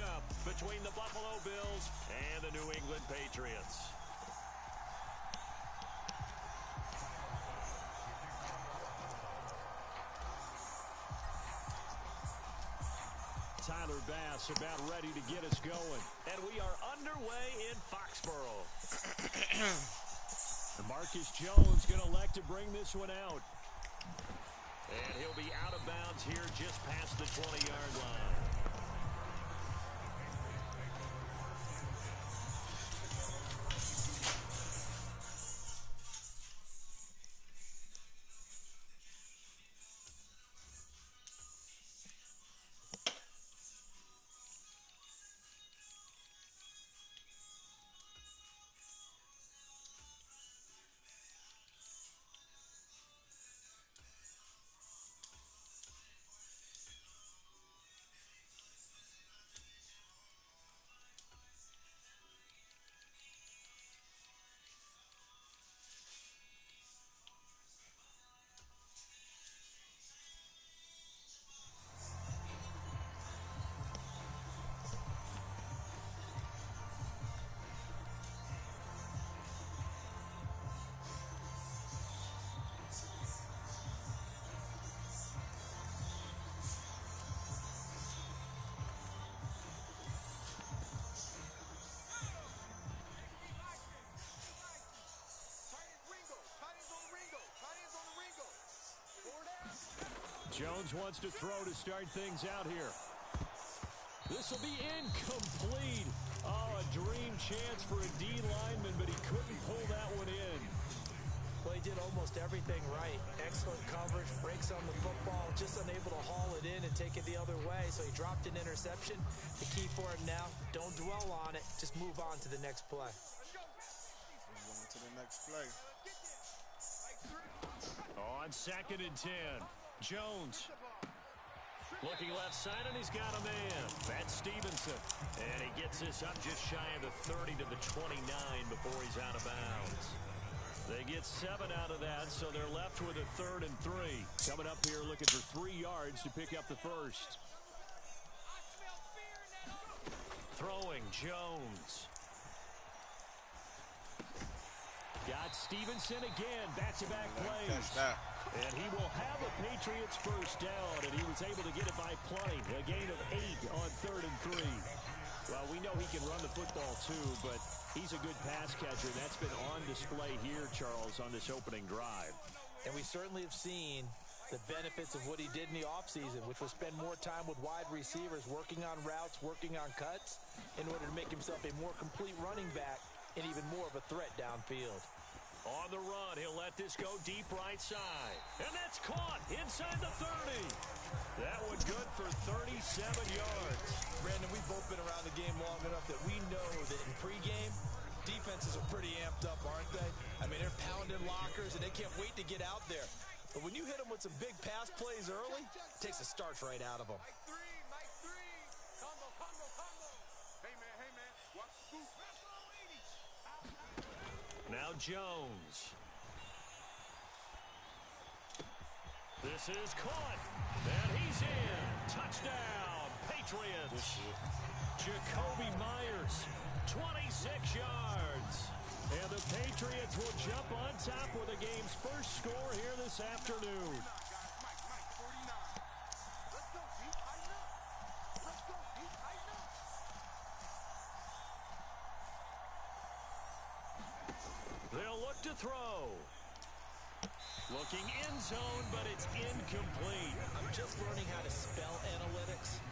matchup between the Buffalo Bills and the New England Patriots. Tyler Bass about ready to get us going. And we are underway in Foxborough. Marcus Jones going to elect to bring this one out. And he'll be out of bounds here just past the 20-yard line. Jones wants to throw to start things out here. This will be incomplete. Oh, a dream chance for a D lineman, but he couldn't pull that one in. Well, he did almost everything right. Excellent coverage, breaks on the football, just unable to haul it in and take it the other way, so he dropped an interception. The key for him now, don't dwell on it, just move on to the next play. Move on to the next play. On 2nd and 10. Jones looking left side, and he's got a man. That's Stevenson. And he gets this up just shy of the 30 to the 29 before he's out of bounds. They get 7 out of that, so they're left with a 3rd and 3. Coming up here looking for 3 yards to pick up the first. Throwing Jones. Got Stevenson again. Back-to-back plays. And he will have a Patriots first down, and he was able to get it by plenty. A gain of 8 on 3rd and 3. Well, we know he can run the football too, but he's a good pass catcher. That's been on display here, Charles, on this opening drive. And we certainly have seen the benefits of what he did in the offseason, which was spend more time with wide receivers, working on routes, working on cuts, in order to make himself a more complete running back and even more of a threat downfield. On the run, he'll let this go deep right side. And that's caught inside the 30. That one good for 37 yards. Brandon, we've both been around the game long enough that we know that in pregame, defenses are pretty amped up, aren't they? I mean, they're pounding lockers, and they can't wait to get out there. But when you hit them with some big pass plays early, it takes the starch right out of them. Mike three. Combo. Hey, man. Watch the scoop. Now Jones. This is caught. And he's in. Touchdown, Patriots. Jacoby Myers, 26 yards. And the Patriots will jump on top with the game's first score here this afternoon. They'll look to throw. Looking in zone, but it's incomplete. I'm just learning how to spell analytics,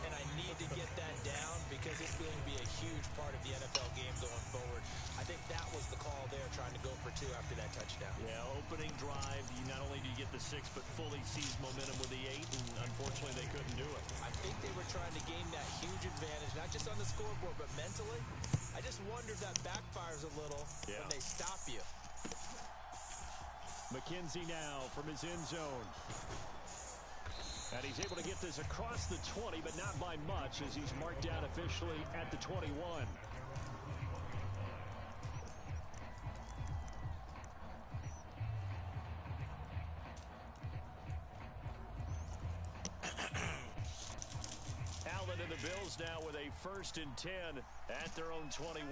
and I need to get that down because it's going to be a huge part of the NFL game going forward. I think that was the call there, trying to go for 2 after that touchdown. Yeah, opening drive, not only do you get the 6, but fully seized momentum with the 8, and unfortunately they couldn't do it. I think they were trying to gain that huge advantage, not just on the scoreboard, but mentally. I just wonder if that backfires a little when they stop you. McKenzie now from his end zone. And he's able to get this across the 20, but not by much, as he's marked down officially at the 21. Allen And the Bills now with a 1st and 10 at their own 21.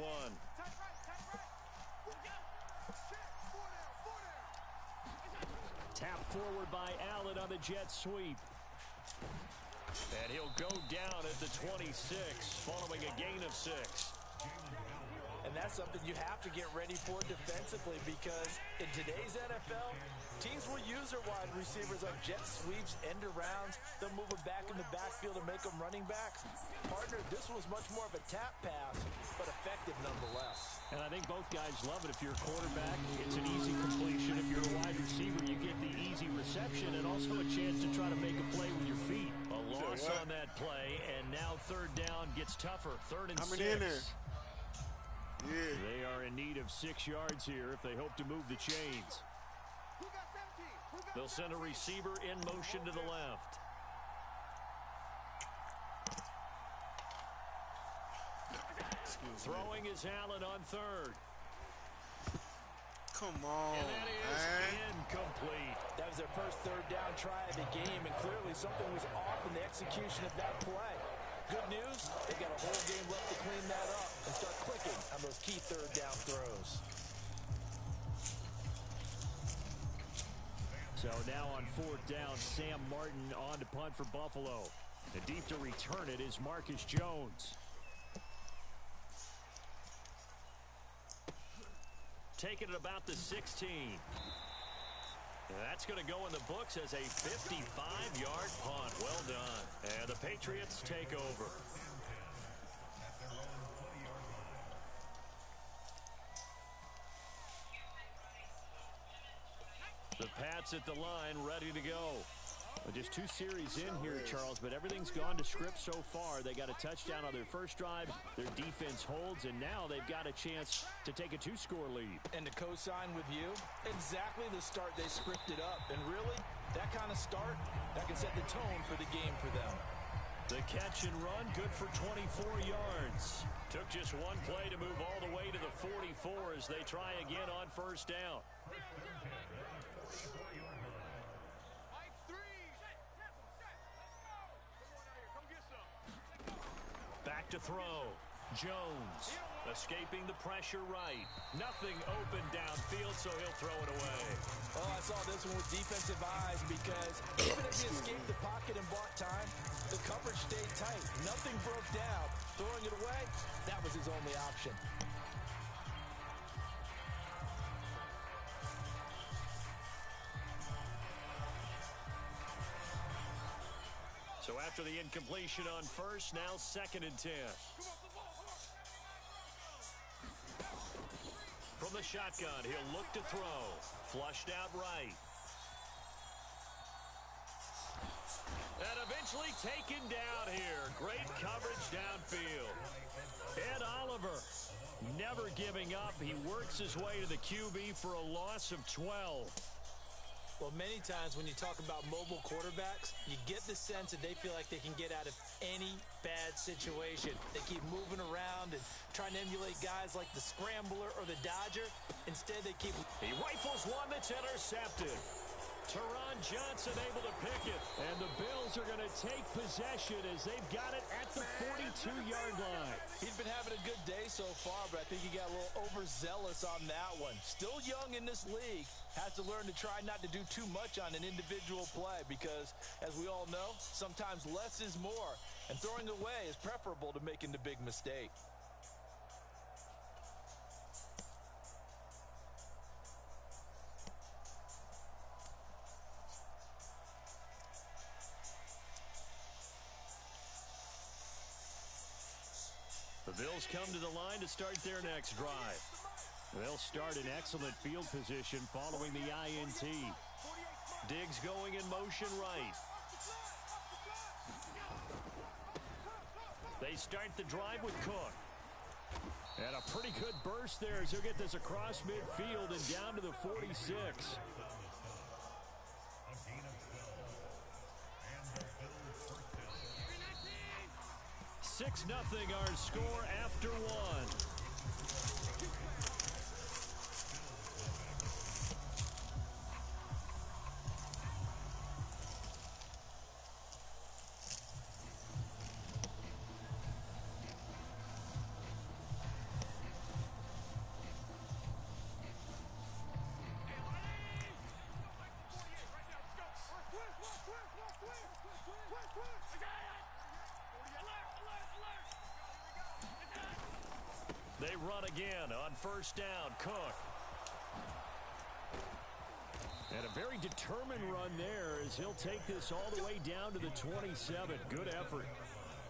Tap forward by Allen on the jet sweep. And he'll go down at the 26 following a gain of 6. And that's something you have to get ready for defensively, because in today's NFL, teams will use their wide receivers on jet sweeps, end arounds. They'll move them back in the backfield and make them running backs. Partner, this was much more of a tap pass, but effective nonetheless. And I think both guys love it. If you're a quarterback, it's an easy completion. If you're a wide receiver, you get the easy reception and also a chance to try to make a play with your feet. A loss on that play, and now 3rd down gets tougher. 3rd and 6. In there. Yeah. They are in need of 6 yards here if they hope to move the chains. They'll send a receiver in motion to the left. Throwing is Allen on 3rd. Come on, And that is man. incomplete. That was their first 3rd down try of the game, and clearly something was off in the execution of that play. Good news, they got a whole game left to clean that up and start clicking on those key 3rd down throws. So now on 4th down, Sam Martin on to punt for Buffalo. And deep to return it is Marcus Jones. Taking it about the 16. And that's going to go in the books as a 55-yard punt. Well done. And the Patriots take over. The Pats at the line, ready to go. Well, just 2 series in here, Charles, but everything's gone to script so far. They got a touchdown on their first drive. Their defense holds, and now they've got a chance to take a 2-score lead. And to co-sign with you, exactly the start they scripted up. And really, that kind of start, that can set the tone for the game for them. The catch and run, good for 24 yards. Took just 1 play to move all the way to the 44 as they try again on 1st down. Back to throw. Jones escaping the pressure right. Nothing open downfield, so he'll throw it away. Oh, I saw this one with defensive eyes, because even if he escaped the pocket and bought time, the coverage stayed tight. Nothing broke down. Throwing it away, that was his only option. So after the incompletion on 1st, now 2nd and 10. From the shotgun, he'll look to throw. Flushed out right. And eventually taken down here. Great coverage downfield. Ed Oliver never giving up. He works his way to the QB for a loss of 12. Well, many times when you talk about mobile quarterbacks, you get the sense that they feel like they can get out of any bad situation. They keep moving around and trying to emulate guys like the Scrambler or the Dodger. Instead, they keep... He rifles one that's intercepted. Teron Johnson able to pick it. And the Bills are going to take possession as they've got it at the 42-yard line. He's been having a good day so far, but I think he got a little overzealous on that one. Still young in this league. Has to learn to try not to do too much on an individual play, because, as we all know, sometimes less is more. And throwing away is preferable to making the big mistake. The Bills come to the line to start their next drive. They'll start in excellent field position following the INT. Diggs going in motion right. They start the drive with Cook. And a pretty good burst there as he'll get this across midfield and down to the 46. 6-0 our score after 1. They run again on first down. Cook. And a very determined run there as he'll take this all the way down to the 27. Good effort.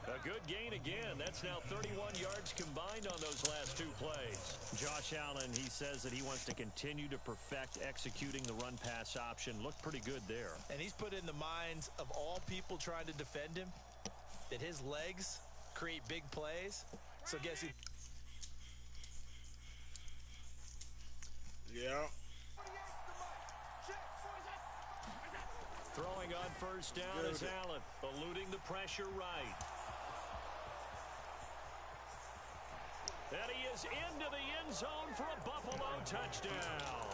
A good gain again. That's now 31 yards combined on those last two plays. Josh Allen, he says that he wants to continue to perfect executing the run-pass option. Looked pretty good there. And he's put in the minds of all people trying to defend him that his legs create big plays. So guess he... Yeah. Throwing on first down is Allen, eluding the pressure right. And he is into the end zone for a Buffalo touchdown.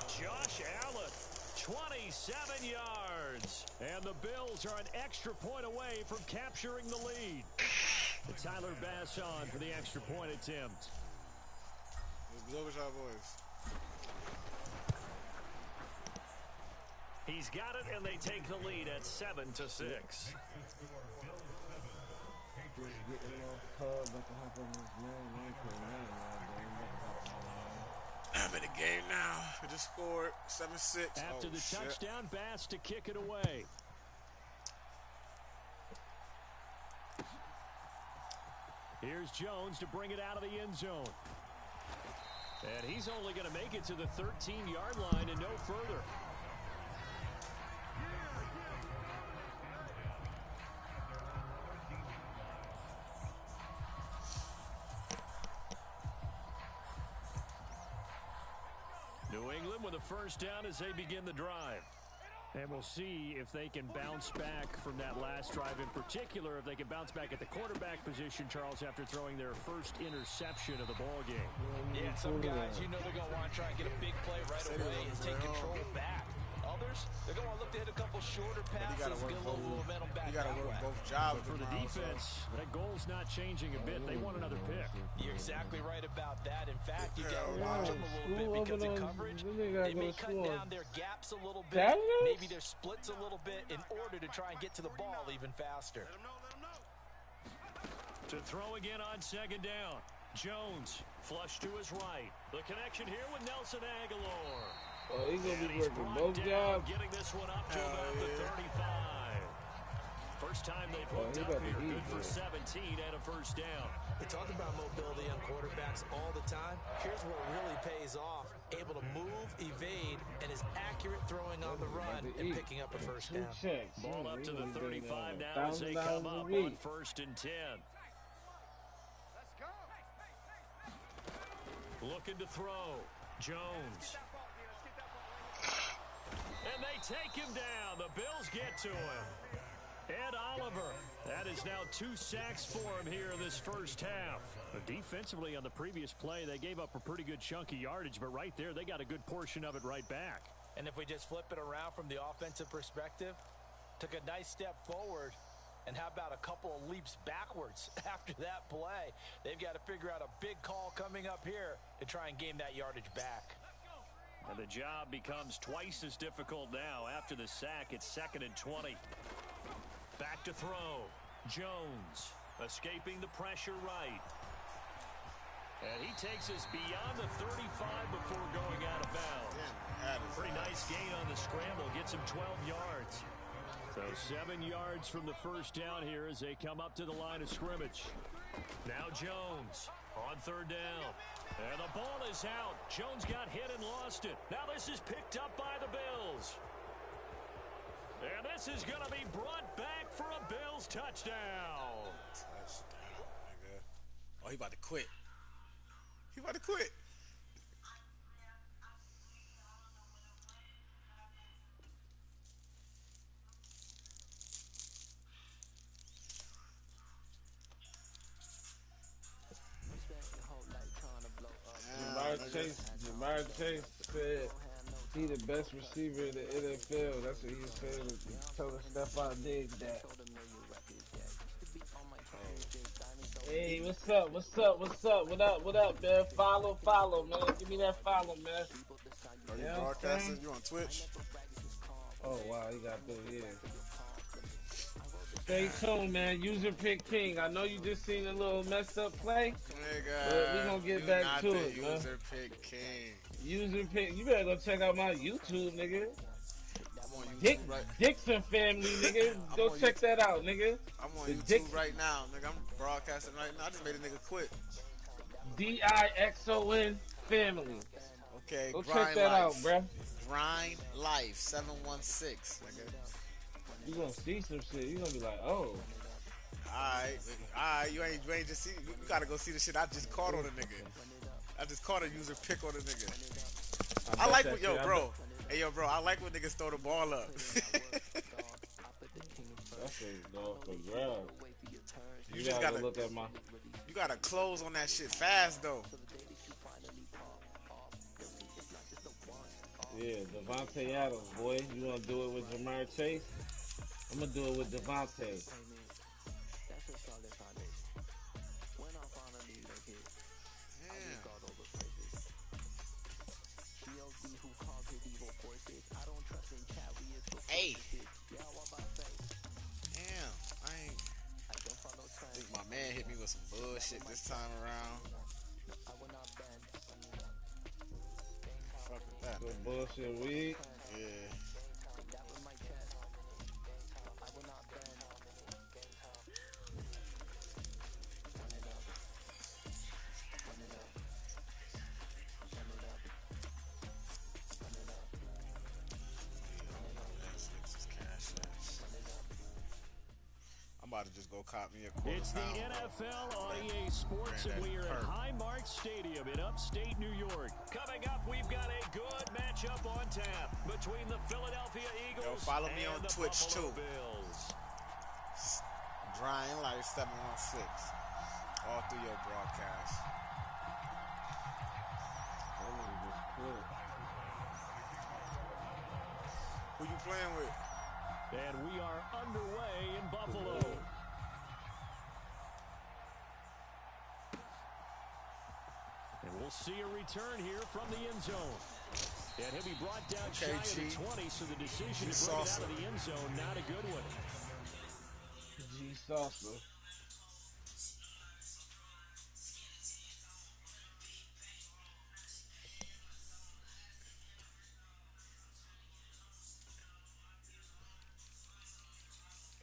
Josh Allen, 27 yards. And the Bills are an extra point away from capturing the lead. Tyler Bass on for the extra point attempt. Let's go with y'all boys. He's got it, and they take the lead at 7-6. I'm in the game now. We just scored 7-6. After the touchdown, Bass to kick it away. Here's Jones to bring it out of the end zone. And he's only going to make it to the 13-yard line and no further. New England with a first down as they begin the drive. And we'll see if they can bounce back from that last drive, in particular, if they can bounce back at the quarterback position, Charles, after throwing their first interception of the ball game. Yeah, some guys, you know they're going to want to try and get a big play right away and take control back. Others, they're going to look to hit a couple shorter passes, get a little momentum back. You got to work both jobs. But for the defense, that goal's not changing a bit. They want another pick. You're exactly right about that. In fact, you got to watch them a little bit because in coverage, they may cut down their gaps a little bit, maybe their splits a little bit in order to try and get to the ball even faster. To throw again on second down. Jones, flush to his right. The connection here with Nelson Aguilar. Oh, he's going to be working both jobs. Getting this one up to about the 35. First time they've hooked up here. Good for 17 and a first down. We talk about mobility on quarterbacks all the time. Here's where it really pays off. Able to move, evade, and is accurate throwing on the run and picking up a first down. Ball up to the 35 now as they come up on first and 10. Looking to throw. Jones. And they take him down. The Bills get to him. Ed Oliver. That is now 2 sacks for him here in this first half. But defensively on the previous play, they gave up a pretty good chunk of yardage, but right there, they got a good portion of it right back. And if we just flip it around from the offensive perspective, took a nice step forward, and how about a couple of leaps backwards after that play? They've got to figure out a big call coming up here to try and gain that yardage back. And the job becomes twice as difficult now. After the sack, it's 2nd and 20. Back to throw. Jones escaping the pressure right. And he takes us beyond the 35 before going out of bounds. Pretty nice gain on the scramble. Gets him 12 yards. So 7 yards from the first down here as they come up to the line of scrimmage. Now Jones on third down. And the ball is out. Jones got hit and lost it. Now this is picked up by the Bills. And this is going to be brought back for a Bills touchdown. Oh, he about to quit. He about to quit. Jamar Chase said he the best receiver in the NFL. That's what he was saying. Telling Stephon Diggs that. Hey, what's up? What's up? What's up? What up? What up, man? Follow, man. Give me that follow, man. Are you broadcasting? You on Twitch? Oh, wow. You got to do it, yeah. Stay tuned, man. User pick king. I know you just seen a little messed up play, but we Nigga, gonna get you back not to the it, man. user pick king. User pick. You better go check out my YouTube, nigga. I'm on Dick YouTube right. Dixon family, nigga. I'm Go on check YouTube. that out, nigga. I'm on The YouTube Dixon right now, nigga. I'm broadcasting right now. I just made a nigga quit. Dixon family. Okay, Go check Grind that out, Life. bruh. Grind Life 716, nigga. You gonna see some shit. You gonna be like, oh. Alright. You ain't just see. You gotta go see the shit I just caught on a nigga. I just caught a user pick on a nigga. I like what, yo, bro. Hey, yo, bro. I like when niggas throw the ball up. That's a dog for grab. You just gotta look at my. You gotta close on that shit fast though. Yeah, Devontae Adams, boy. You wanna do it with Jamar Chase? I'm gonna do it with Devontae. Hey. Damn, I think my man hit me with some bullshit this time around. Fuck with that, man. Some bullshit weed. Yeah. I'm about to just go cop me a quarter It's the pound, NFL on EA Sports, and we are at Highmark Stadium in upstate New York. Coming up, we've got a good matchup on tap between the Philadelphia Eagles Yo, follow me on and the Twitch, Buffalo too. Bills. GrindLife716 all through your broadcast. Who you playing with? And we are underway in Buffalo. And we'll see a return here from the end zone. And he'll be brought down shy of the 20, so the decision to bring it out of the end zone, not a good one. G Salsa.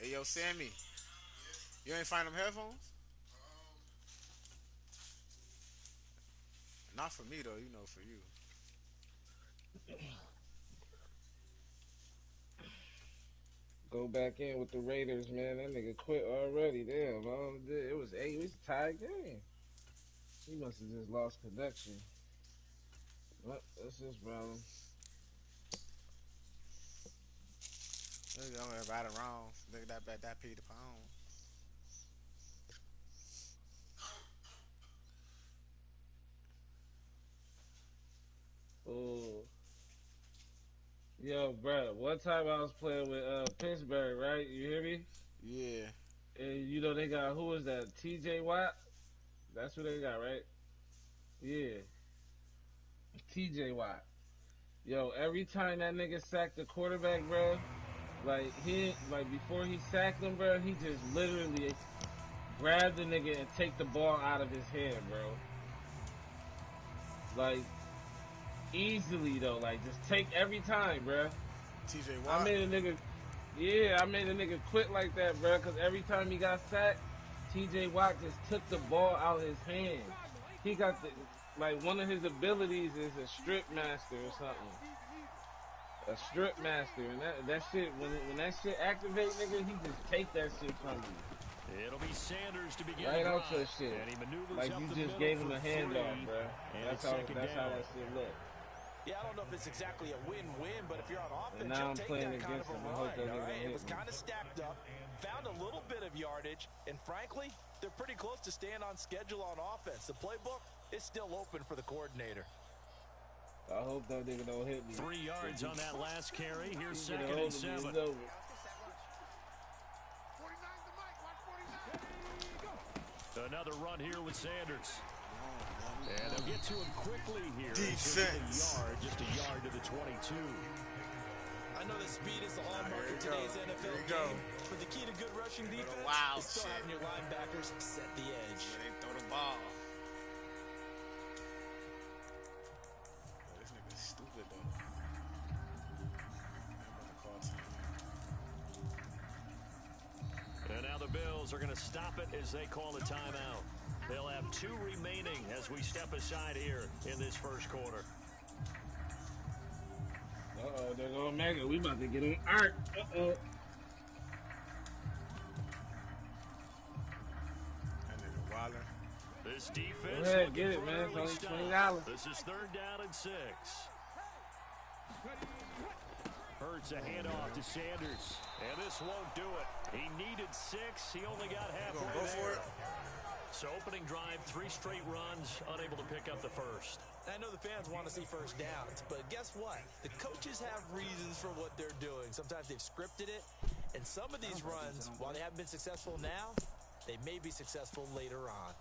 Hey, yo, Sammy. You ain't find them headphones? Not for me, though. You know, for you. Go back in with the Raiders, man. That nigga quit already. Damn, it was 8. It was a tied game. He must have just lost connection. Well, that's his problem. Nigga, I'm right around. Nigga, that Peter Pound. Oh. Yo, bro, one time I was playing with Pittsburgh, right? You hear me? Yeah. And you know they got, who was that? TJ Watt? That's what they got, right? Yeah. TJ Watt. Yo, every time that nigga sacked the quarterback, bro, like before he sacked him, bro, he just literally grabbed the nigga and take the ball out of his hand, bro. Like, easily though, like just take every time, bro. TJ Watt. I made a nigga quit like that, bro, because every time he got sacked, TJ Watt just took the ball out of his hand. He got the, like, one of his abilities is a strip master or something. A strip master, and that shit, when that shit activate, nigga, he just take that shit from you. It'll be Sanders to begin Right the out your drive. shit. And he maneuvers Like up you the just middle gave him for a handoff, 3. bro. And That's it's how second that down. shit look. Yeah, I don't know if it's exactly a win-win, but if you're on offense, And now you'll I'm take playing that kind against of a him. I run, hope that all nigga right? hit It was me. kind of stacked up, found a little bit of yardage, and frankly, they're pretty close to staying on schedule on offense. The playbook is still open for the coordinator. I hope that nigga don't hit me. 3 yards on that last carry. Here's He get a second hold and of me, 7. it's over. 49's the mic. Watch 49. Another run here with Sanders. And they'll get to him quickly here. Defense. Just a yard to the 22. I know that speed is the hallmark of today's NFL game, but the key to good rushing defense is still having your linebackers set the edge. Where they throw the ball. This nigga's stupid though. And now the Bills are going to stop it as they call a timeout. They'll have 2 remaining as we step aside here in this first quarter. Uh-oh, they're going Mega. We about to get on arc. Uh-oh. That nigga Waller. This defense. Go ahead, get it, man. It's only $20. This is 3rd down and 6. Hurts a handoff to Sanders. And this won't do it. He needed 6. He only got halfway Go for it. So opening drive, 3 straight runs, unable to pick up the first. I know the fans want to see first downs, but guess what? The coaches have reasons for what they're doing. Sometimes they've scripted it, and some of these runs, while they haven't been successful now, they may be successful later on.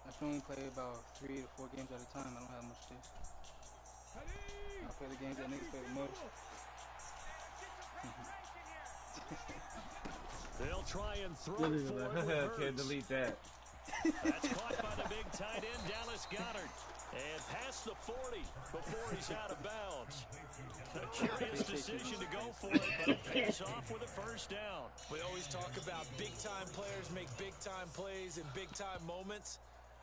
I can only play about 3 to 4 games at a time. I don't have much taste. I play the games that niggas play the most. They'll try and throw it forward. Can't delete that. That's caught by the big tight end, Dallas Goedert. And past the 40 before he's out of bounds. A curious decision to go for it, but it pays off with a first down. We always talk about big-time players make big-time plays in big-time moments.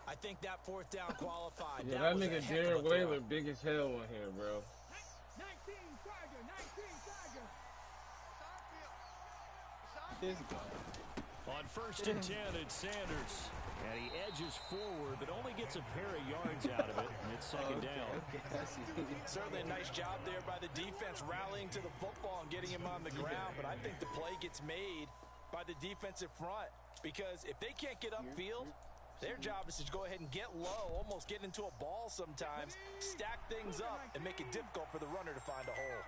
I think that 4th down qualified. Yeah, that nigga Darren Whaler big as hell on here, bro. 19 Tiger, 19 Tiger. This guy. On 1st and 10, it's Sanders. And he edges forward, but only gets a pair of yards out of it. And it's 2nd down. Okay, I see. Certainly a nice job there by the defense rallying to the football and getting him on the ground. But I think the play gets made by the defensive front. Because if they can't get upfield, their job is to go ahead and get low, almost get into a ball sometimes, stack things up, and make it difficult for the runner to find a hole.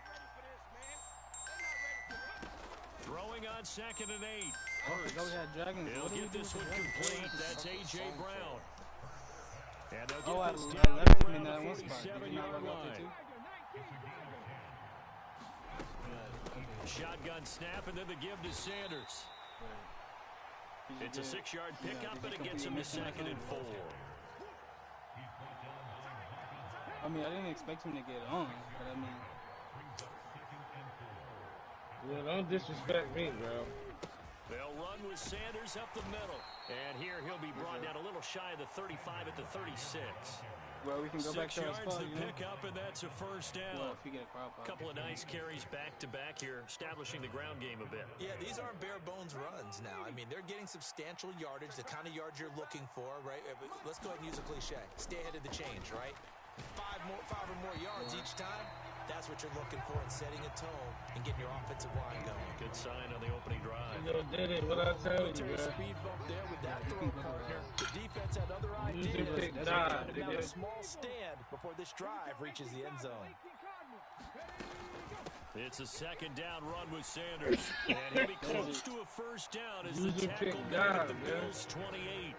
Throwing on 2nd and 8. He'll get this one complete. That's A.J. Brown. And they'll get I this left down him in around that the one spot. Did you not 47-yard log out there line. too? Shotgun snap, and then the give to Sanders. It's a 6-yard pickup, and it gets him to 2nd and 4. I mean, I didn't expect him to get on, but I mean... Yeah, don't disrespect me, bro. They'll run with Sanders up the middle. And here he'll be brought down a little shy of the 35 at the 36. Well, we can go back to our 6 yards spot, to you know? pick up, and that's a first down. Well, if you get a crowd A couple of nice carries back-to-back here, establishing the ground game a bit. Yeah, these aren't bare-bones runs now. I mean, they're getting substantial yardage, the kind of yards you're looking for, right? Let's go ahead and use a cliche. Stay ahead of the change, right? 5 or more yards each time. That's what you're looking for in setting a tone and getting your offensive line going. Good sign on the opening drive. Yo, did it. What I tell you, Military bro? speed bump there with that throw partner. The defense had other Use your ideas. big They're dive, counting out nigga. a small stand before this drive reaches the end zone. It's a 2nd down run with Sanders. And he'll be close to a first down as the Use your tackle big made at dive, the man. Bills' 28.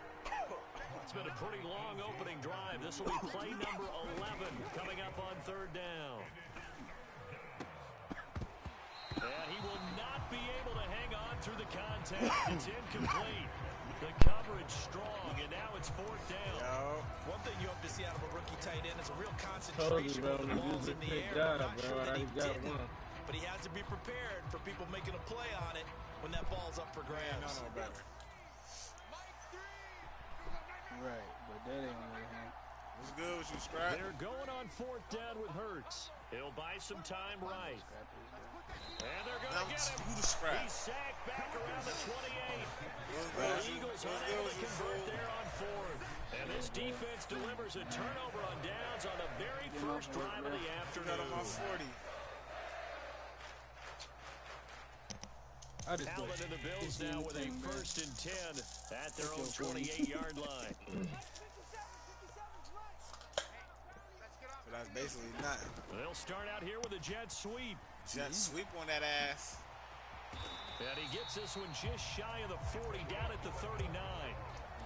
It's been a pretty long opening drive. This will be play number 11 coming up on 3rd down. And he will not be able to hang on through the contact. It's incomplete. The coverage strong, and now it's 4th down. One thing you hope to see out of a rookie tight end is a real Told you, concentration bro. when the ball's in the Big air. dive, I'm not bro. sure I that he already got did, one. but he has to be prepared for people making a play on it when that ball's up for grabs. No better. Right, but that ain't really him. What's good with you, Scrap? They're going on 4th down with Hurts. He'll buy some time right. And they're going to get him. Who the Scrap? He's sacked back around the 28. What's The good? Eagles What's are good able with to you, convert fool? there on 4th. And this defense delivers a turnover on downs on the very first drive of the Got him on afternoon. 40. I just Allen and the Bills now with a 1st and 10 at their own 28-yard line. So that's basically nothing. They'll start out here with a jet sweep. Jet sweep on that ass. And he gets this one just shy of the 40, down at the 39.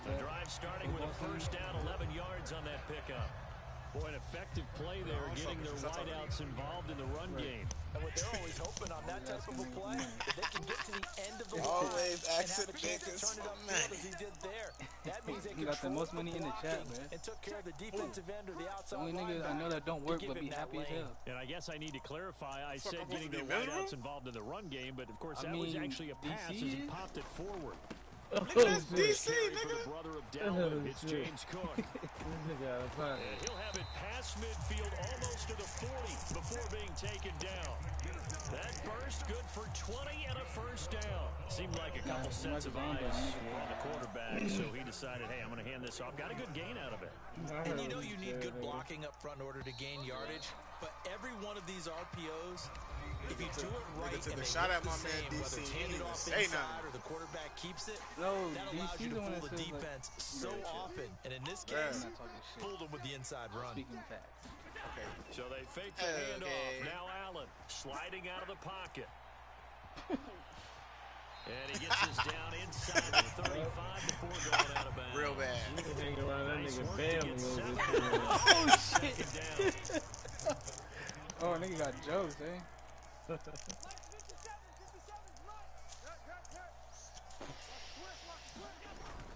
The drive starting with a first down, 11 yards on that pickup. Boy, an effective play there, getting their wideouts involved in the run game. And what they're always hoping on that type of a play, that they can get to the end of the line Always and have asking a chance to niggas turn it for upfield money. as he did there. That means they You got the most controlled money in the chat, blocking man. and took care of the defensive end or the outside Only niggas I know linebacker that don't to work give but him be that happy as lane. hell. And I guess I need to clarify, I said I'm getting their supposed to be wideouts miserable? involved in the run game, but of course I that was mean, actually a pass DC as he is? popped it forward. Oh, That's shit. DC, Carry for nigga. the brother of Dalvin. It's shit. James Cook. This nigga out of pocket. And he'll have it past midfield almost to the 40 before being taken down. That burst good for 20 and a first down. Seemed like a couple sets of eyes were on the quarterback, so he decided, hey, I'm going to hand this off. Got a good gain out of it. And you know you need good blocking up front in order to gain yardage, but every one of these RPOs, if you do it right and took a they shot look at my the man same, DC, whether it's he handed didn't off say inside nothing. or the quarterback keeps it, No, that DC allows you to the one fool that the says, like, defense so often. And in this Yeah. case, I'm not talking shit. fooled them with the inside run. Speaking facts. Okay. So they fake the handoff. Now Allen sliding out of the pocket. And he gets us down inside the 35 before going out of bounds. Real bad. You can hang around that Nice nigga work to Bam a get little 7 bit. Oh, shit. Second down. Oh, nigga got jokes, eh?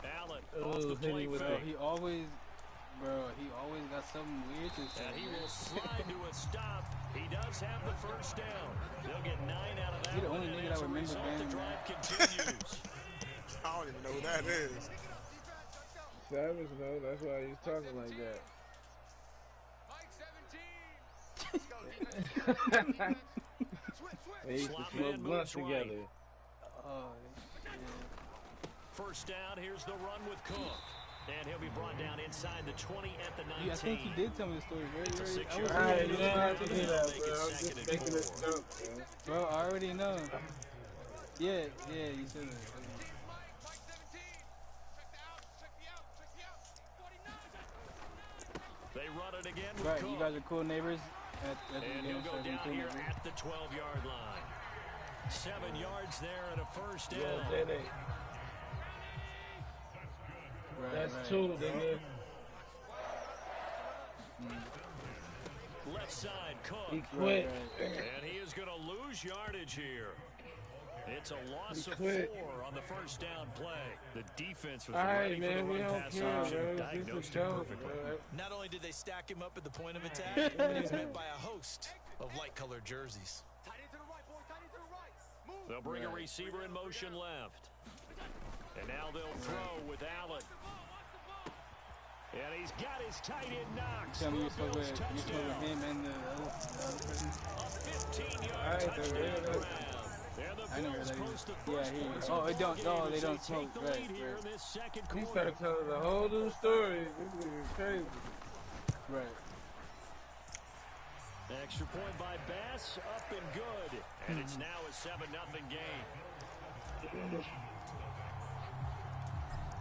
Allen Oh, off the hit play him with Bro, fake. he always got something weird to say. And he will slide to a stop. He does have the first down. They'll get 9 out of that. He the one, only and nigga as that a remembers result, Bam, the man. drive continues. I don't even know who that is. Savage, no, that's why he's talking like that. Mike 17. They used to Slot smoke man blunts moves right. together. Oh, yeah. First down, here's the run with Cook. And he'll be brought down inside the 20 at the 19. Yeah, I think he did tell me the story It's a very, very. I 6-yard was Alright, really you don't have to do interested in that, it. bro. I'm just making a joke, man. Bro, I already know. Yeah, you said it. They run it again with Right, Cook. you guys are cool neighbors. At the And game, he'll go so down cool here neighbors. at the 12-yard line. 7 yards there and a first down. Yeah, they. Right, That's right. 2, nigga. Left side, Cook. He quit. Right. And he is going to lose yardage here. It's a loss He of quit. 4 on the first down play. The defense was Alright, ready for man, the we run don't pass care, option. bro. This Diagnosed is it a joke, perfectly. bro. Not only did they stack him up at the point of attack, but he was met by a host of light-colored jerseys. They'll bring a receiver in motion left. And now they'll throw with Allen. And he's got his tight end knocks Tell for me a you spoke Bills with touchdown. him and the other person. A 15-yard Alright, touchdown then, grab. yeah. And the I never Bills heard that post the either. first Yeah, points he- oh, of the they don't- ball no, game they as don't take smoke. the Right, lead here right. in this second He quarter. started telling a whole new story. This nigga crazy. Right. Extra point by Bass, up and good. And it's now a 7-0 game.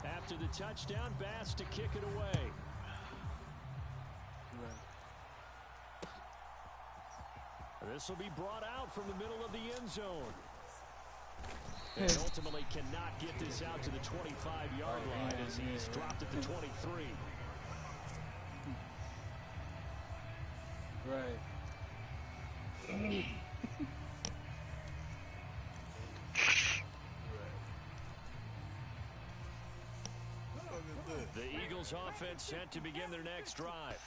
After the touchdown, Bass to kick it away. This will be brought out from the middle of the end zone. And ultimately cannot get this out to the 25-yard line as he's dropped at the 23. Right. The Eagles offense set to begin their next drive.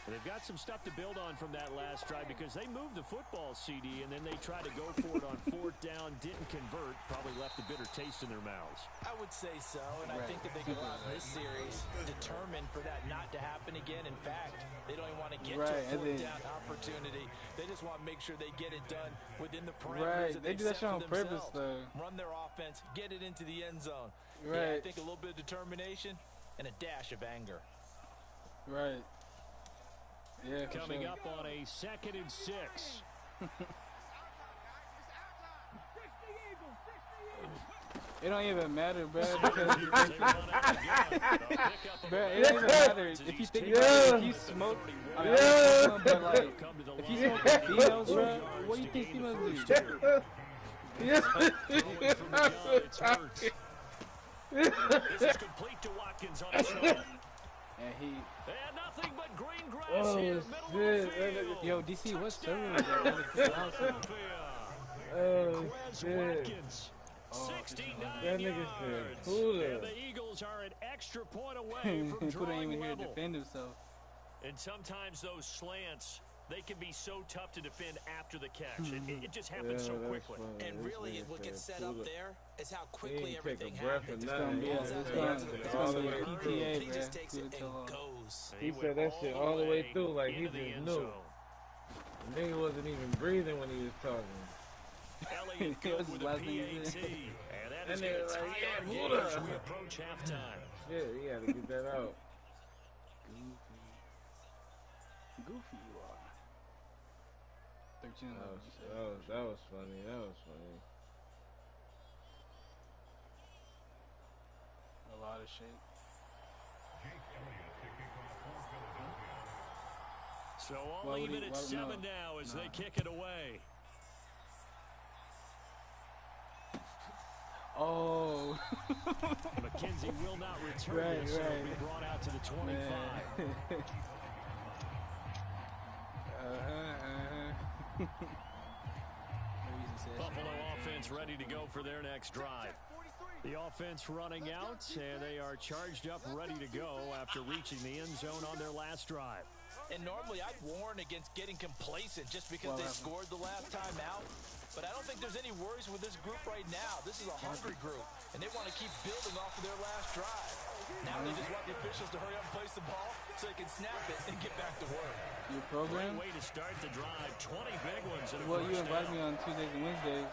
They've got some stuff to build on from that last drive because they moved the football, CD, and then they tried to go for it on 4th down, didn't convert, probably left a bitter taste in their mouths. I would say so, and I think that they go out in this series determined for that not to happen again. In fact, they don't even want to get to Right, a and 4th then- down opportunity. They just want to make sure they get it done within the parameters Right, that they they've do that set shit for on purpose, themselves. though. Run their offense, get it into the end zone. Yeah, I Right. think a little bit of determination and a dash of anger. Right. Yeah, for Coming sure. up on a 2nd and 6. It don't even matter, bro. Because They run out again. They'll pick up a bro, it don't even matter if you think about it. If you smoke, I mean, Yeah. but like, Come to the if you line. smoke females, bro, Yards what do you to think gain the females first do? two. Yeah. Throwing from beyond, it's Hurts. This is complete to Watkins on his own. And he. And nothing but green grass Oh, here, middle shit. of the field. Yo, DC, what server is Touchdown, that? Philadelphia. Oh, Quez shit. Watkins, 69 That nigga yards. said Buddha. And the Eagles are an extra point away from Couldn't drawing even hear level. defend himself. And sometimes those slants, they can be so tough to defend after the catch. It just happens so quickly. And really, what gets set up there is how quickly Take everything a breath happens. and nothing. Ball's out there to the All the ball. way PTA, through. He just bruh. takes it and goes. He said that shit all the way through like he into the just end knew. zone. The nigga wasn't even breathing when he was talking. Elliott That was good with his a last thing he PAT. said. And that is That going nigga to tie like, yeah, our game Buddha. as we approach halftime. Shit, he had to get that out. Goofy you are. 13 That was, you said. that was funny. That was funny. A lot of shit. So all Why would even he- at why- 7 no. now as No. they kick it away. Oh. McKenzie will not return Right, this, so it'll right. be brought out to the 25. Buffalo offense ready to go for their next drive. The offense running out, and they are charged up, ready to go after reaching the end zone on their last drive. And normally I'd warn against getting complacent just because they scored the last time out. But I don't think there's any worries with this group right now. This is a hungry group, and they want to keep building off of their last drive. Now they just want the officials to hurry up and place the ball so they can snap it and get back to work. Your Great program? way to start the drive. 20 big ones in the Well, you first invite down. me on Tuesdays and Wednesdays.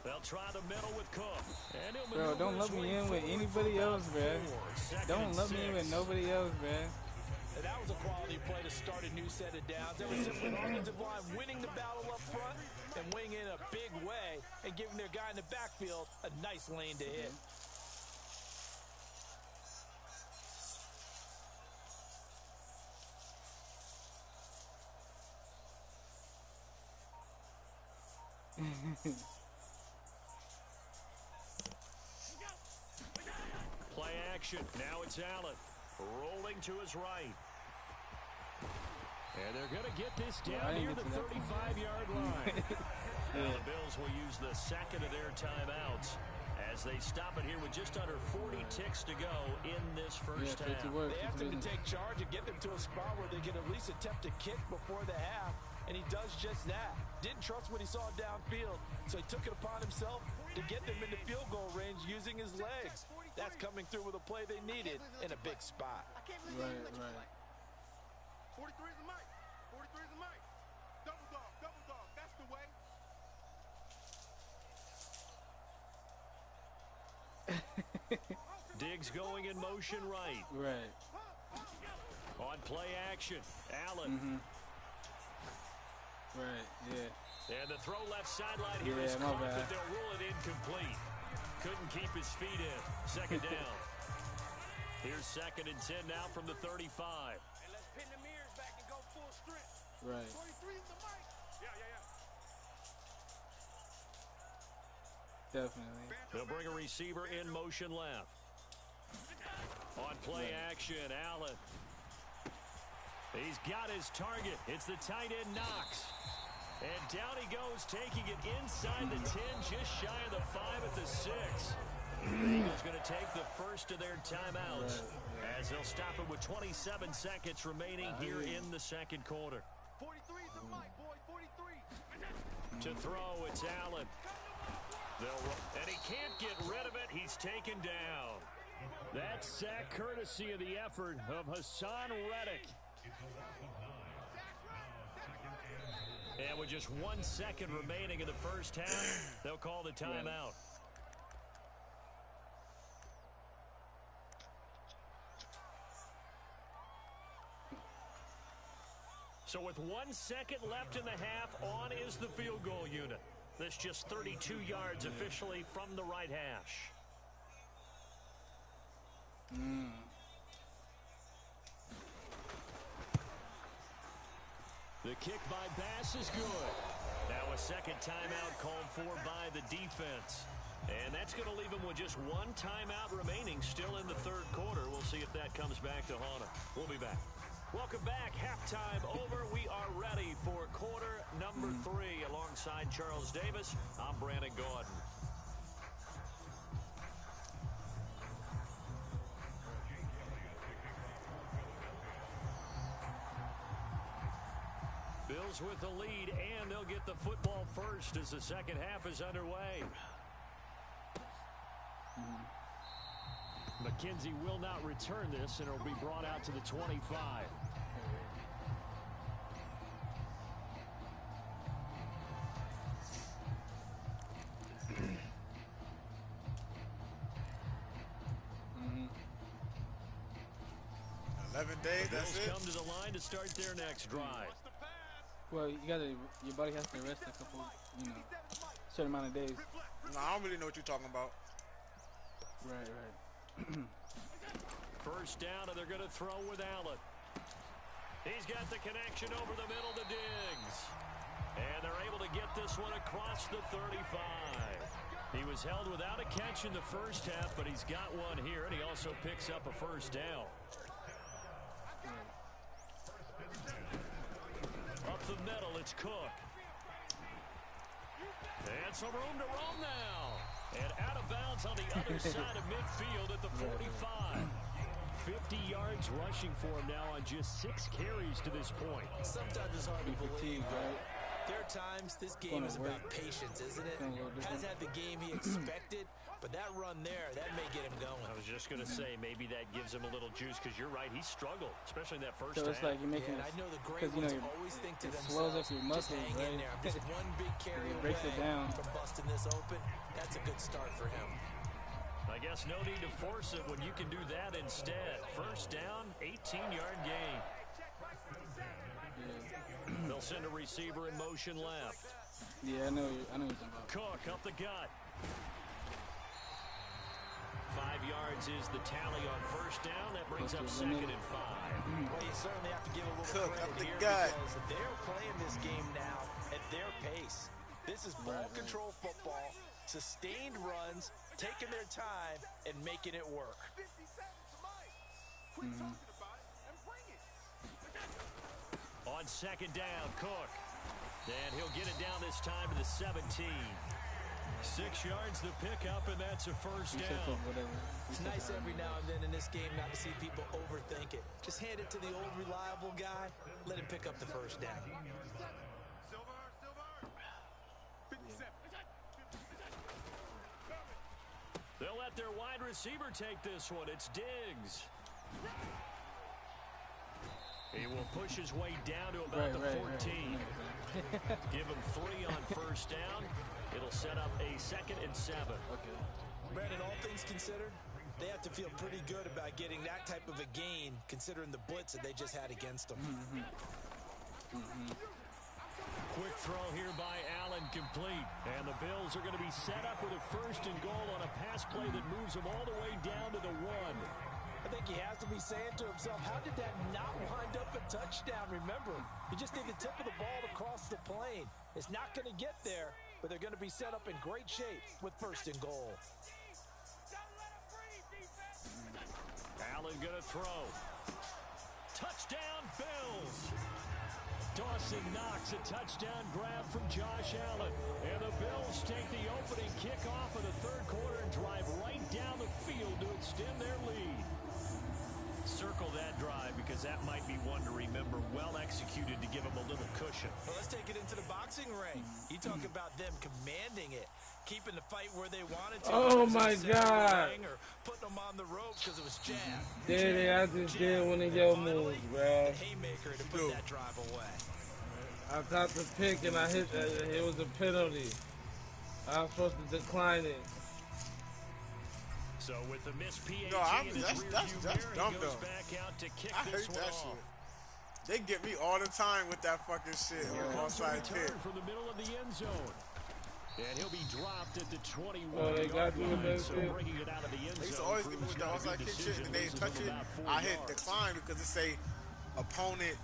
They'll try the middle with Cook. And he'll Bro, don't maneuver lump his me way in with forward anybody for else, about bruh. 4. Second Don't and lump me in with 6. nobody else, man. And that was a quality play to start a new set of downs. That was simply an offensive line winning the battle up front and winning in a big way and giving their guy in the backfield a nice lane to hit. Play action. Now it's Allen. Rolling to his right. And they're going to get this down near the 35-yard line. Now the Bills will use the second of their timeouts as they stop it here with just under 40 ticks to go in this first half. They asked him to take charge and get them to a spot where they can at least attempt a kick before the half, and he does just that. Didn't trust what he saw downfield, so he took it upon himself to get them into field goal range using his legs. That's coming through with a play they needed in a big spot. Right, right. 43 is the mic. 43 is the mic. Double dog. That's the way. Diggs going in motion right. Right. On play action, Allen. Right, yeah. And the throw left sideline here Yeah, is my caught, bad. but they'll rule it incomplete. Couldn't keep his feet in. Second down. Here's 2nd and 10 now from the 35. Hey, let's pin the mirrors back and go full strength. Right. 43 is the mic. Yeah. Definitely. They'll bring a receiver in motion left. On play action, Allen. He's got his target. It's the tight end Knox. And down he goes, taking it inside the 10, just shy of the 5 at the 6. The Eagles going to take the first of their timeouts as they'll stop it with 27 seconds remaining here in the second quarter. 43 is the mic, boy. 43. To throw, it's Allen. And he can't get rid of it. He's taken down. That sack courtesy of the effort of Hassan Reddick. And with just 1 second remaining in the first half, they'll call the timeout. So with 1 second left in the half, on is the field goal unit. This just 32 yards officially from the right hash. The kick by Bass is good. Now a second timeout called for by the defense. And that's going to leave him with just one timeout remaining still in the third quarter. We'll see if that comes back to haunt him. We'll be back. Welcome back. Halftime over. We are ready for quarter number 3. Alongside Charles Davis, I'm Brandon Gordon. Bills with the lead, and they'll get the football first as the second half is underway. McKenzie will not return this, and it'll be brought out to the 25. Days, that's it. Come to the line to start their next drive. Well, your body has to rest a couple, certain amount of days. No, I don't really know what you're talking about. Right. First down, and they're going to throw with Allen. He's got the connection over the middle to Diggs. And they're able to get this one across the 35. He was held without a catch in the first half, but he's got one here, and he also picks up a first down. Up the middle, it's Cook. And some room to roam now. And out of bounds on the other side of midfield at the 45. 50 yards rushing for him now on just 6 carries to this point. Sometimes it's hard to believe, right? There are times this game is about patience, isn't it? Has had the game he expected, but that run there, that may get him going. I was just going to say, maybe that gives him a little juice, because you're right, he struggled, especially in that first So it's half. like you're making I know the great ones always think to swells themselves, up your just muscles, hang right? in there. I'm just one big carry It away breaks it down. from busting this open. That's a good start for him. I guess no need to force it when you can do that instead. First down, 18-yard gain. They'll send a receiver in motion left. Yeah, I know what you're talking about. Cook up the gut. 5 yards is the tally on first down. That brings up second and 5. Well, you certainly have to give a little Cook credit up the here gut. because they're playing this game now at their pace. This is ball control football, sustained runs, taking their time, and making it work. On second down, Cook. And he'll get it down this time to the 17. 6 yards the pickup, and that's a first down. It's nice every now and then in this game not to see people overthink it. Just hand it to the old reliable guy, let him pick up the first down. They'll let their wide receiver take this one. It's Diggs. He will push his way down to about the 14. Give him 3 on first down. It'll set up a 2nd and 7. Okay. Brandon, all things considered, they have to feel pretty good about getting that type of a gain, considering the blitz that they just had against them. Quick throw here by Allen, complete. And the Bills are going to be set up with a 1st and goal on a pass play that moves them all the way down to the 1. I think he has to be saying to himself, how did that not wind up a touchdown? Remember, you just need the tip of the ball to cross the plane. It's not going to get there, but they're going to be set up in great shape with 1st and goal. Allen going to throw. Touchdown, Bills. Dawson Knox, a touchdown grab from Josh Allen. And the Bills take the opening kickoff of the 3rd quarter and drive right down the field to extend their lead. Circle that drive because that might be one to remember. Well executed to give them a little cushion. Well, let's take it into the boxing ring. You talk about them commanding it, keeping the fight where they wanted to. Oh my God! Or putting them on the ropes because it was jab. I just did one of your moves, bro. Haymaker to put that drive away. I got the pick and I hit. It was a penalty. I was supposed to decline it. So with the missed PAT, that's dumb though. I hate that shit. They get me all the time with that fucking shit. Onside kick from the middle of the end zone, and he'll be dropped at the 21. Oh, they got you with that so shit. bringing it out of the end zone. They used to always get me with the onside kick shit, and they touch it. I hit decline because it say opponent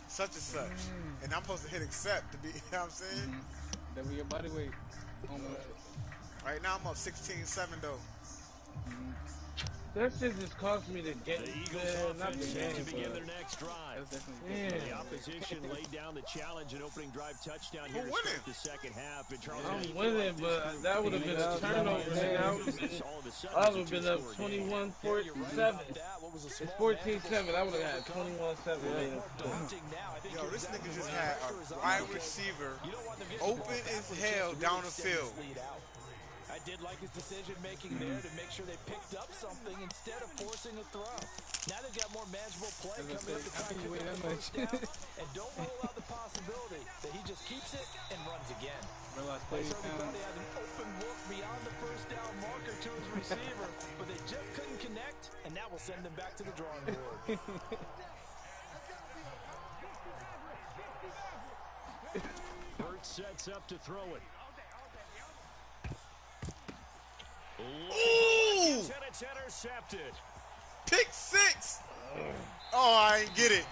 such and such, and I'm supposed to hit accept to be. You know what I'm saying? Double your body weight. Almost. Right now I'm up 16-7 though. That shit just cost me the game. The Eagles Not the offense set to game, begin but their next drive. That's definitely The yeah. opposition laid down the challenge and opening drive touchdown here Who to winning? start the second half. And Charles, I'm winning, but that would have been a turnover. Man. I would have been up 21-7. It's 14-7. I would have had 21-7. Yo, this nigga just had a wide receiver open as hell down the field. I did like his decision-making there to make sure they picked up something instead of forcing a throw. Now they've got more manageable play coming up to try and pick up the first down. And don't rule out the possibility that he just keeps it and runs again. They certainly thought he had an open look beyond the first down marker to his receiver, but they just couldn't connect, and that will send them back to the drawing board. Burt sets up to throw it. Ooh! And it's intercepted. Pick 6! Oh, I ain't get it.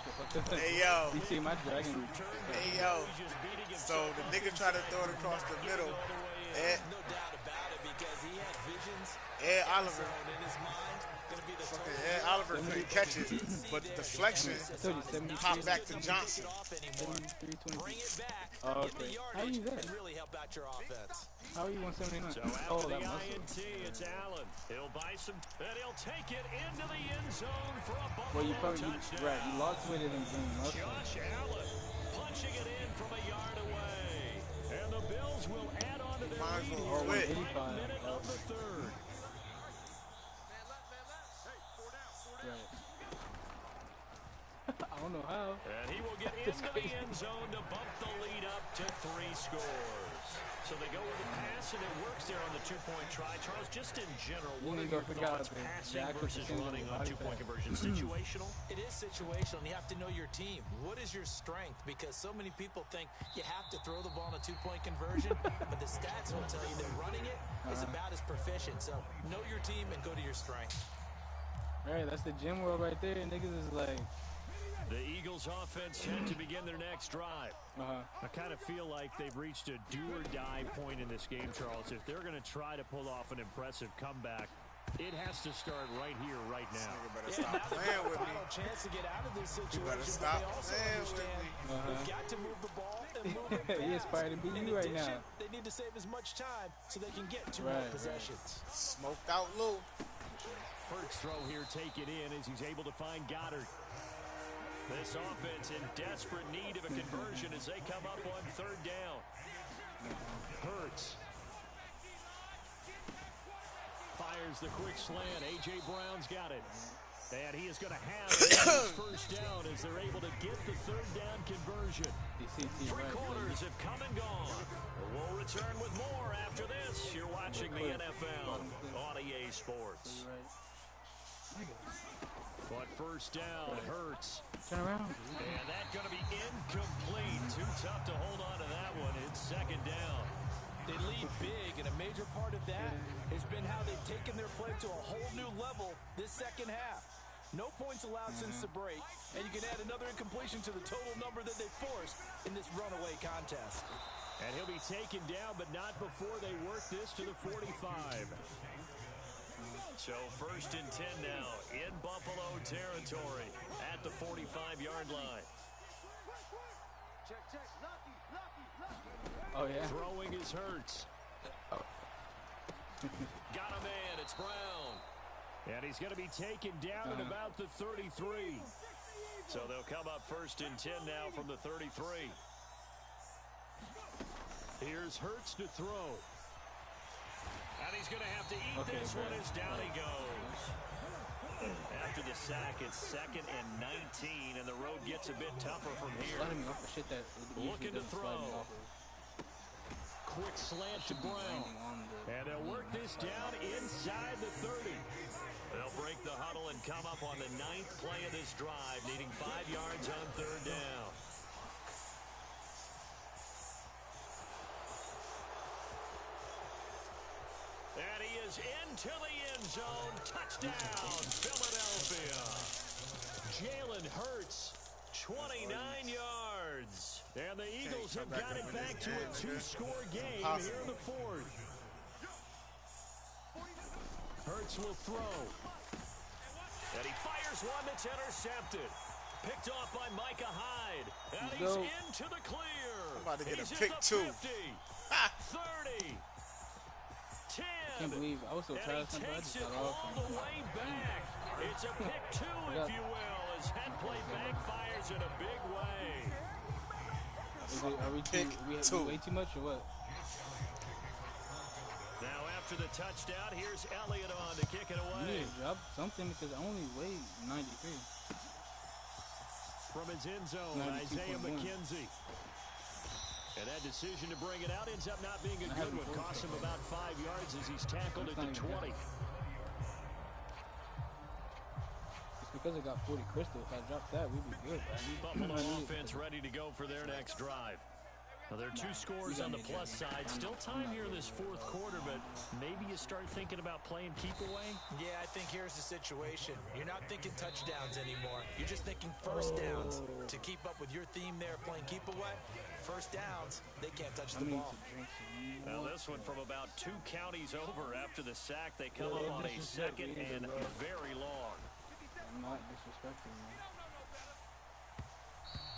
Hey, yo. You see my dragon. Hey, yo. So the nigga tried to throw it across the middle. Ed, No doubt about it, because he had visions Ed Oliver. in his mind. Gonna be the Fucking Ed Oliver couldn't catch it, but the deflection popped back to Johnson. bring it back, Oh, get the okay. How yardage, you that? and really help out your offense. How are you 179? So Oh, after that the muscle. INT, it's Allen. He'll buy some, and he'll take it into the end zone for a Well, you Buffalo probably touchdown. right. You lost weight in muscle. Josh Allen punching it in from a yard away. And the Bills will add on to their Might as lead well here quit. in the final minute of the third. Right. I don't know how. And he will get into the end zone to bump the lead up to 3 scores. So they go with a pass, and it works there on the two-point try. Charles, just in general, what are your thoughts passing versus running on two-point conversion? Situational? It is situational, and you have to know your team. What is your strength? Because so many people think you have to throw the ball in a two-point conversion, but the stats will tell you that running it is about as proficient. So know your team and go to your strength. Right, that's the gym world right there. Niggas is like, The Eagles offense set to begin their next drive. I kind of feel like they've reached a do-or-die point in this game, Charles. If they're going to try to pull off an impressive comeback, it has to start right here, right now. Nigga better stop playing with me. Final chance to get out of this You situation, better but stop they also playing with understand me. they've got to move the ball and move it fast. he inspired to be In you right addition, now. they need to save as much time so they can get 2 more Right, possessions. Smoked out Lou. Hurts throw here taken in as he's able to find Goddard. This offense in desperate need of a conversion as they come up on 3rd down. Hurts fires the quick slant. A.J. Brown's got it. And he is going to have his first down as they're able to get the 3rd down conversion. DCT, 3 right, quarters have come and gone. We'll return with more after this. You're watching the NFL on EA Sports. But first down, Hurts. Turn around. And that's going to be incomplete. Too tough to hold on to that one. It's 2nd down. They lead big, and a major part of that has been how they've taken their play to a whole new level this second half. No points allowed since the break, and you can add another incompletion to the total number that they forced in this runaway contest. And he'll be taken down, but not before they work this to the 45. So 1st and 10 now in Buffalo territory at the 45-yard line. Oh, yeah. Throwing is Hurts. Got a man. It's Brown. And he's going to be taken down at about the 33. So they'll come up 1st and 10 now from the 33. Here's Hurts to throw. And he's going to have to eat this one as down he goes. After the sack, it's 2nd and 19, and the road gets a bit tougher from here. Sliding me off the shit that Looking to throw. Quick slant to Brown. And they'll work this down inside the 30. They'll break the huddle and come up on the 9th play of this drive, needing 5 yards on 3rd down. And he is into the end zone. Touchdown, Philadelphia. Jalen Hurts, 29 yards. And the Eagles have got it back to a two-score game here in the fourth. Hurts will throw. And he fires one that's intercepted. Picked off by Micah Hyde. And he's into the clear. I'm about to get he's a pick 2. 50, 30, 10. I can't believe I was so tired. And he takes it all the way back. It's a pick 2, if you will, as head play backfires in a big way. Are we way too much or what? Now after the touchdown, here's Elliott on to kick it away. You need to drop something because I only weigh 93. From his end zone, Isaiah McKenzie. And that decision to bring it out ends up not being a good one. Cost him about 5 yards as he's tackled at the 20. It's because I got 40 crystal. If I dropped that, we'd be good. Buffalo offense ready to go for their next drive. Well, there are 2 scores on the plus side. Still time here in this fourth quarter, but maybe you start thinking about playing keep away? Yeah, I think here's the situation. You're not thinking touchdowns anymore. You're just thinking first downs. To keep up with your theme there, playing keep away, first downs, they can't touch the ball. Now this one from about 2 counties over after the sack. They come up on a second and very long. I'm not disrespecting you.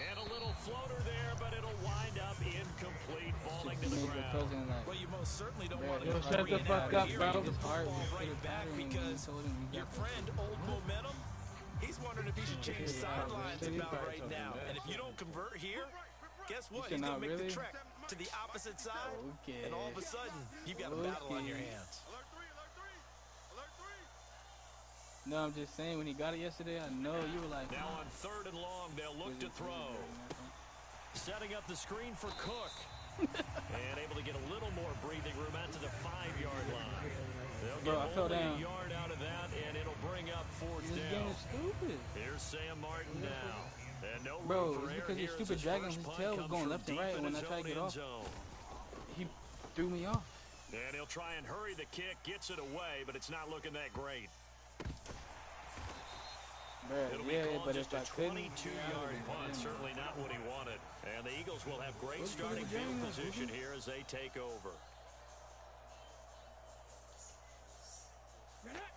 And a little floater there, but it'll wind up incomplete, falling to the ground. Well, you most certainly don't want to Yo, come shut the fuck up, bro. the football right back because your friend, Old Momentum, he's wondering if he should change sidelines about right now. And if you don't convert here, guess what? He's going to make the trek to the opposite side, and all of a sudden, you've got a battle on your hands. No, I'm just saying, when he got it yesterday, I know you were like... Now on 3rd and long, they'll look to throw. Setting up the screen for Cook. And able to get a little more breathing room out to the 5-yard line. They'll get only a yard out of that, and it'll bring up 4th down. This game is stupid. Here's Sam Martin now. And no Bro, room for it's error because your here stupid as dragon, first his punt tail was comes going from left and deep right, in and when I his tried to get own off, end zone. he threw me off. And he'll try and hurry the kick, gets it away, but it's not looking that great. It'll be called just a 22-yard punt, certainly not what he wanted. And the Eagles will have great starting field position here as they take over.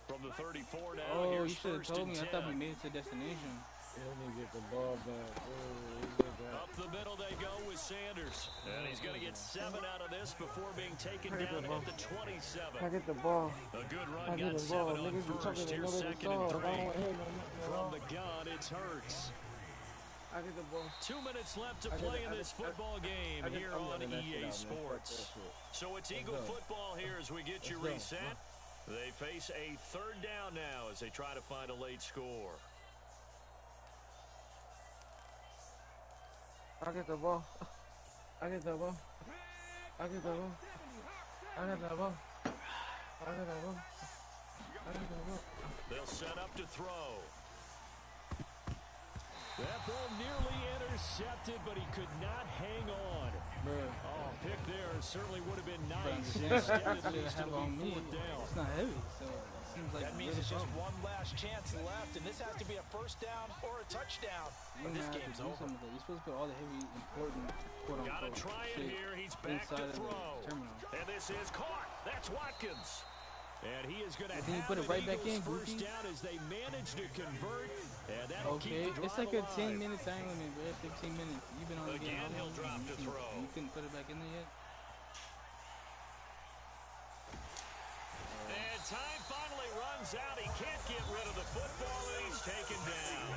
From the 34 now, Oh, here's you should have 1st told and me. 10. I thought we made it to destination. Let me get the ball back. Up the middle they go with Sanders. And he's going to get 7 out of this before being taken down at the 27. I get the ball. A good run, I get got the 7 ball. on Niggas be first. talking Here's another 2nd and 3. ball. From the gun, it's Hurts. I get the ball. 2 minutes left to play in this football game here on EA Sports. So it's Eagle football here as we get you reset. They face a 3rd down now as they try to find a late score. I get the ball. I get the ball. I get the ball. I get the ball. I get the ball. I get the ball. They'll set up to throw. That ball nearly intercepted, but he could not hang on. Bro. Oh, pick there certainly would have been nice. Yeah, Instead, I at least have it'll on be me. 4th down. It's not heavy, so it seems like That means it's just one last chance left, and this has to be a first down or a touchdown. But this game's over. You're supposed to put all the heavy, important, quote-unquote, Gotta try it here. He's back to throw. And this is caught. That's Watkins. And he is going to have put it right back in, first Goofy. down as they manage to convert. And that'll Okay, keep the drive it's like a alive. 10-minute time limit, bro. 15 minutes. You've been on the game. Again, he'll drop to throw. You couldn't put it back in there yet? And time finally runs out. He can't get rid of the football, and he's taken down.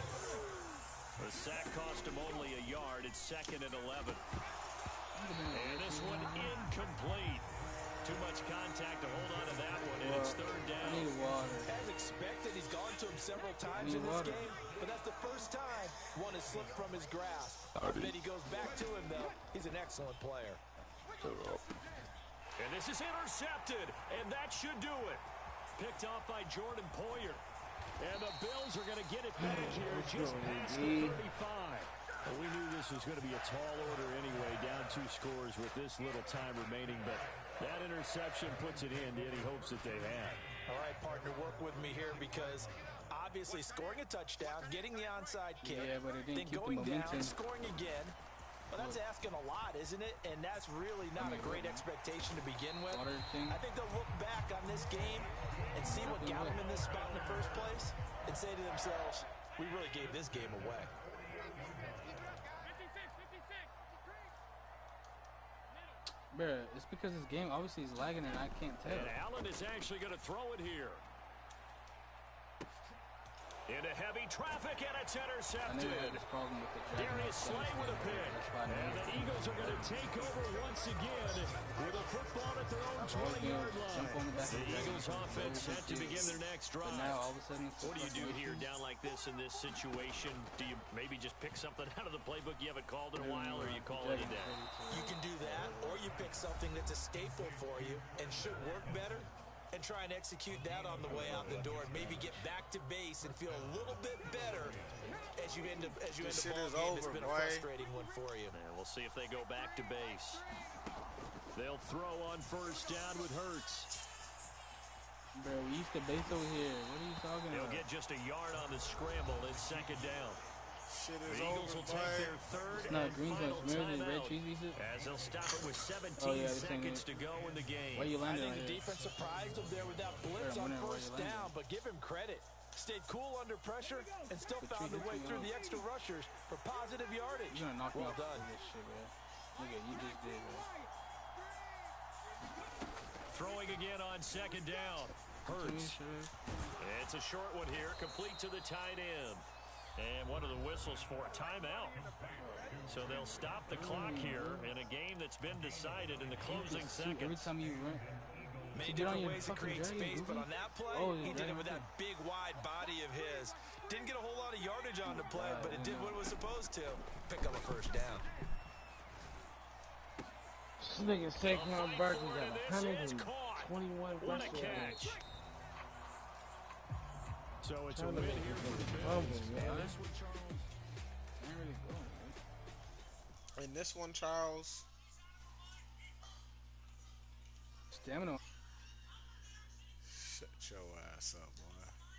The sack cost him only a yard. It's 2nd and 11. And this one incomplete. Too much contact to hold on to that one, and it's 3rd I down. need water. As expected, he's gone to him several times in this game, but that's the first time one has slipped from his grasp. Then he goes back to him, though. He's an excellent player. And this is intercepted, and that should do it. Picked off by Jordan Poyer. And the Bills are going to get it back here just past the 35. Well, we knew this was going to be a tall order anyway, down 2 scores with this little time remaining, but that interception puts it in any hopes that they had. All right, partner, work with me here because obviously scoring a touchdown, getting the onside kick, Yeah, but it didn't then keep the going down, momentum. scoring again. Well, that's asking a lot, isn't it? And that's really not a great expectation to begin with. I think they'll look back on this game and see what got them in this spot in the first place and say to themselves, we really gave this game away. Bruh, it's because this game obviously is lagging and I can't tell. And Allen is actually going to throw it here. Into heavy traffic, and it's I intercepted. never had this problem with the Dragon. Darius Slay with a pick. And the Eagles are going to take over once again with a football at their own 20-yard line. The Eagles offense set to begin their next drive. Now all of a sudden, What do you do here down like this in this situation? Do you maybe just pick something out of the playbook you haven't called in a while, or you call it a day? You can do that, or you pick something that's a staple for you and should work better and try and execute that on the way out the door and maybe get back to base and feel a little bit better as you end up ball game. It's been a frustrating one for you. And we'll see if they go back to base. They'll throw on first down with Hurts. Bro, we used to base over here. What are you talking They'll about? get just a yard on the scramble. It's second down. Shit is The Eagles will take their third It's not and green final buns, red timeout cheese soup. as they'll stop it with 17 this ain't seconds it. to go in the game. Why you I landing think right the here? defense surprised him there with that blitz I'm on wondering why first you landing. down, but give him credit. Stayed cool under pressure and still found a way through the extra rushers for positive yardage. You're gonna knock me Well off done. of this shit, bro. Look at you just did, bro. Throwing again on second down. Hurts. It's a short one here, complete to the tight end. And one of the whistles for a timeout. So they'll stop the clock here in a game that's been decided in the closing seconds. Every time you run, Many get on different your ways to fucking create dragon, space, but goofy. on that play, Oh, he did it dragon with that big, wide body of his. Didn't get a whole lot of yardage on the play, but it did what it was supposed to. Pick up a first down. This nigga Saquon Barkley got This is caught. 121 What a rushing yards. catch. So it's a Trying to win make here this for the nigga Bills. fumble, man. And this one, Charles. ain't really going, man. In this one, Charles, Stamina. shut your ass up, boy.